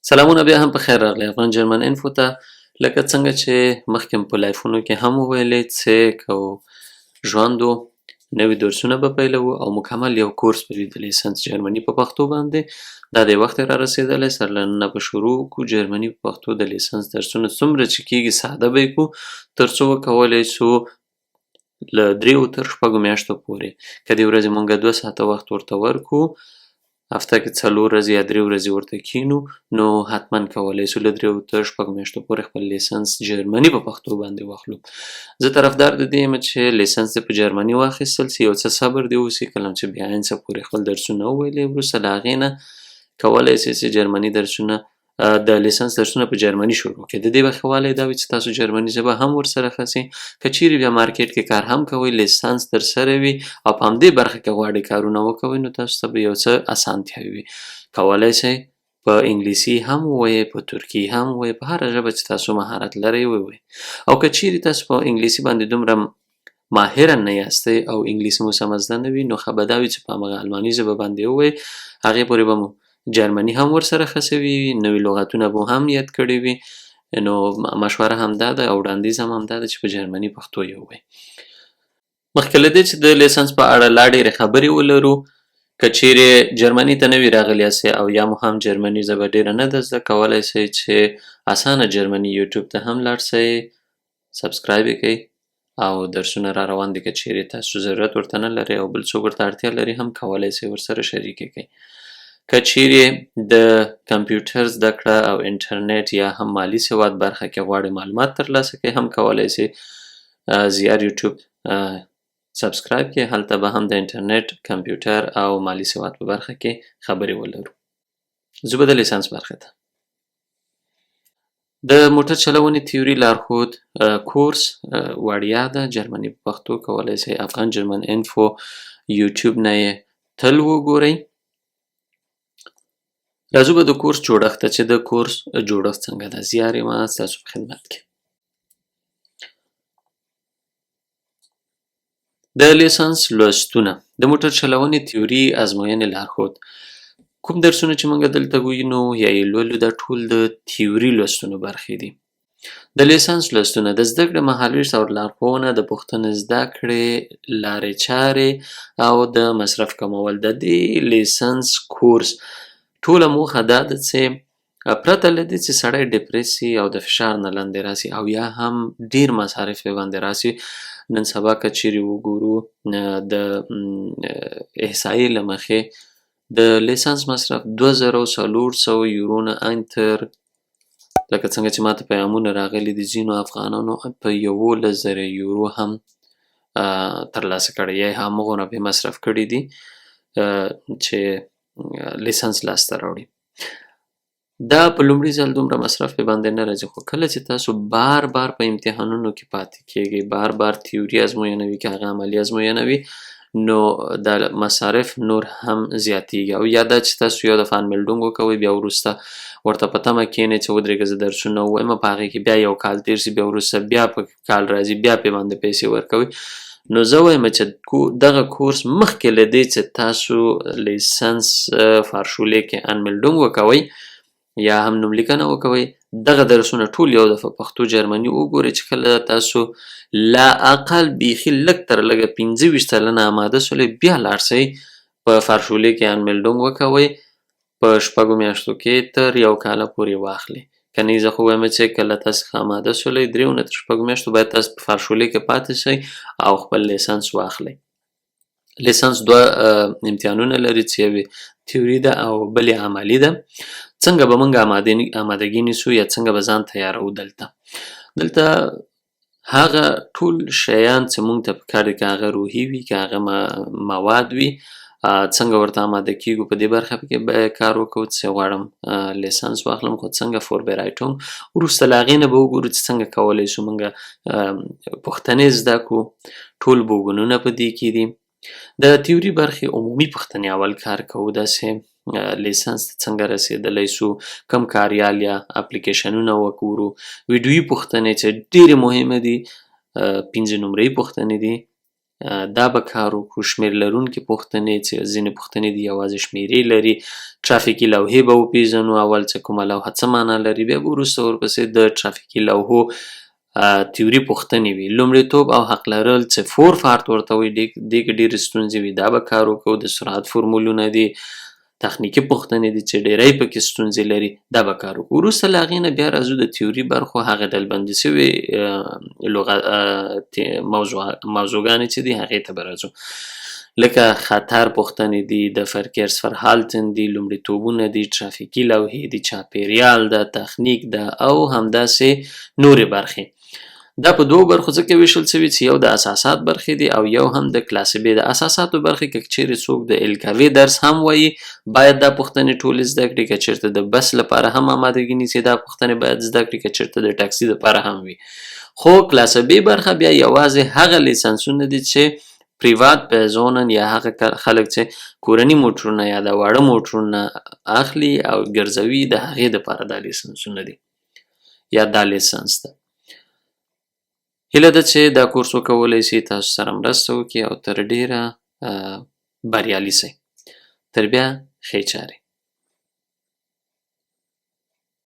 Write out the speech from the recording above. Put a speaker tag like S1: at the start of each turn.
S1: سلامونه بیا هم په خیر راغلی افغان جرمن انفو ته. لکه څنګه چې مخکې په لایفونو کې هم وویلې چې کوو ژوندو نوي درسونه به پیلوو او مکمل یو کورس به وي د لیسنس جرمني په پښتو باندې. دا د وخت را رسېدلی سر له ننه به شروع کړو جرمني په پښتو د لیسنس درسونه څومره چې کېږي ساده به یې کړو تر څو وکولی شو له 3 تر 6 میاشتو پورې که د ورځې مونږ 2 ساعته وخت ورته ورکړو هفته کې 4 ورځې یا 3 ورځې ورته کینو نو حتما کولی شو له 3 تر 6 میاشتو پورې خپل لیسنس جرمني په پښتو باندې واخلو. زه طرفدار د دې یم چې لیسنس دې په جرمني واخیستل سي، یو څه صبر دې وسي، کله چې بیا څه پورې خپل درسونه وویلې وروسته له هغې نه کولی سئ چې جرمني درسونه د لیسنس درسونه په جرمني شروع کړئ. د دې به ښه والی دا وي چې تاسو جرمني ژبه هم ورسره ښه سي. که چیرې بیا مارکیټ کې کار هم کوئ لیسنس درسره وي او په همدې برخه کې غواړئ کارونه وکوئ نو تاسو ته به یو څه اسانتیاوې وي. کولی سئ په انګلیسي هم ووایئ، په ترکي هم ووایئ، په هره ژبه چې تاسو مهارت لرئ ووایئ. او که چیرې تاسو په انګلیسي باندې دومره ماهره نه یاستئ او انګلیسي مو سمه زده نه وي نو ښه به دا وي چې په همغه الماني ژبه باندې ووایئ، هغې پورې به مو جرمني هم ورسره ښه سوي وي، نوي لغتونه به مو هم یاد کړي وي. نو مشوره همدا ده او وړاندیز هم همدا ده چې په جرمني پښتو یې ووایئ. مخکې له دې چې د لیسنس په اړه لا ډېرې خبرې ولرو، که چیرې جرمني ته نوي راغلي یاستئ او یا مو هم جرمني ژبه ډېره نه ده زده، کولی سئ چې اسانه جرمني یوټیوب ته هم لاړ سئ، سبسکرایب یې کړئ او درسونه را روان دي. که چیرې تاسو ضرورت ورته نه لرئ او بل څوک ورته اړتیا لري هم کولی سئ ورسره شریک یې کړئ. که چیرې د کمپیوټر زده کړه او انټرنیټ یا هم مالي سواد برخه کې غواړئ معلومات ترلاسه کړئ هم کولی سئ زیار یوټیوب سبسکرایب کړئ، هلته به هم د انټرنیټ، کمپیوټر او مالي سواد په برخه کې خبرې ولرو. زه به د لیسنس برخه ته د موټر چلونې تیوري لارښود کورس وړیا ده جرمني په پښتو کولی سئ افغان جرمن انفو یوټیوب نه یې تل وګورئ. راځو به د کورس جوړښت ته چې د کورس جوړښت څنګه ده. زیار یم ستاسو په خدمت کې. د لیسنس لوستونه د موټر چلونې تیوري ازموینې لارښود کوم درسونه چې موږ دلته وینو یا یې لولو دا ټول د تیوري لوستونو برخې دي. د لیسنس لوستونه د زده کړې مهالویش او لارښوونه د پوښتنې زده کړې لارې چارې او د مصرف کمول. د دې لیسنس کورس ټوله موخه دا ده چې پرته له دې چې سړی ډپریس سي او د فشار نه لاندې راسي او یا هم ډیر مصارف یې باندې راسي. نن سبا که چیرې وګورو د احصایې له مخې د لیسنس مصرف 2400 یورو نه ان تر لکه څنګه چې ماته پیغامونه راغلي دي ځینو افغانانو په 11,000 یورو هم ترلاسه کړی یا همغونه به مصرف کړي دي چې لیسنس لاسته راوړي. دا په لومړي ځل دومره مصرف په باندې نه راځي، خو کله چې تاسو بار بار په امتحانونو کې پاتې کیږئ، بار بار تیوري ازموینه وي که هغه عملي ازموینه وي، نو د مصارف نور هم زیاتیږي. او یا دا چې تاسو یو دفعه انمیلډونګ وکوئ بیا وروسته ورته په تمه کښېنئ چې ودرېږه زه درسونه ووایم، په هغې کې بیا یو کال تېر سي، بیا وروسته بیا په کال راځي، بیا پې باندې پیسې ورکوئ. نو زه وایم چې دغه کورس مخکې له دې چې تاسو لیسنس فارشولې کې انمیلډونګ وکوئ یا هم نوملیکنه وکوئ، دغه درسونه ټول یو دفعه پښتو جرمني وګورئ چې کله تاسو لا اقل بیخي لږ تر لږه 25 سلنه اماده سولئ بیا لاړ سئ په فارشولې کې انمیلډونګ وکوئ، په 6 میاشتو کې تر 1 کاله پورې واخلئ. کنی زه خو وایم چې کله تاسو ښه اماده سولئ 3 نه تر 6 میاشتو باید تاسو په فارشولې کې پاتې شئ او خپل لیسنس واخلئ. لیسنس 2 امتحانونه لري چې یوې تیوري ده او بلې عملي ده. څنګه به موږ آمادګي نیسو یا څنګه به ځان تیارو دلته هغه ټول شیان چې موږ ته پکار دي که هغه روحي وي که هغه مواد وي څنګه ورته آماده کیږو په دې برخه کې به کار وکړو چې غواړم لیسنس واخلم خو څنګه فوربیرایټوم وروسته له هغې نه به وګورو چې څنګه کولی شو موږ پوښتنې زده کړو. ټول بوګونونه په دې کې دي. د تیوري برخې عمومي پوښتنې اول کار کوو داسې لیسنس ته څنګه رسېدلی سو، کم کاریال یا اپلیکیشنونه وګورو، ویډیویي پوښتنې چې ډېرې مهمه دي، 5 نمره‌یي پوښتنې دي دا به کار وکړو. شمېر لرونکې پوښتنې چې ځینې پوښتنې دي یوازې شمېرې لري. ټرافیکي لوحې به وپېژنو، اول چې کومه لوحه څه معنا لري، بیا به وروسته ورپسې د ټرافیکي لوحو تیوري پوښتنې وي. لومړیتوب او حق لرل چې فور فارت ورته وایي، دې کې ډېرې ستونزې وي، دا به کار وکړو. د سرعت فورمولونه دي، تخنیکي پوښتنې دي چې ډېری پکې ستونزې لري، دا به کار وکړو. وروسته له هغې نه بیا راځو د تیوري برخو، هغه ډلبندي شوې موضوعګانې چې دي هغې ته به راځو، لکه خطر پوښتنې دي، د فرکیرسفرهالتن دي، لومړیتوبونه دي، ټرافیکي لوحې دي، چاپېریال ده، تخنیک ده او همداسې نورې برخې. دا په دوو برخو ځکه ویشل شوي چې یو د اساسات برخې دي او یو هم د کلاس B. د اساساتو برخې که چیرې څوک د الکاوي درس هم وایي، باید دا پوښتنې ټولې زده کړي. که چیرته د بس لپاره هم آمادګي نیسي، دا پوښتنې باید زده کړي. که چیرته د ټاکسي لپاره هم وي. خو کلاس B برخه بیا یوازې هغه لیسنسونه دي چې پریوات پرزونن یا هغه خلک چې کورني موټرونه یا د واړه موټرونه اخلي او ګرځوي، د هغې دپاره دا لیسنسونه دي یا دا لیسنس ده. هیله ده چې دا کورس وکولی شي تاسو سره مرسته وکړي او تر ډیره بریالي شئ. تر بیا ښې چارې.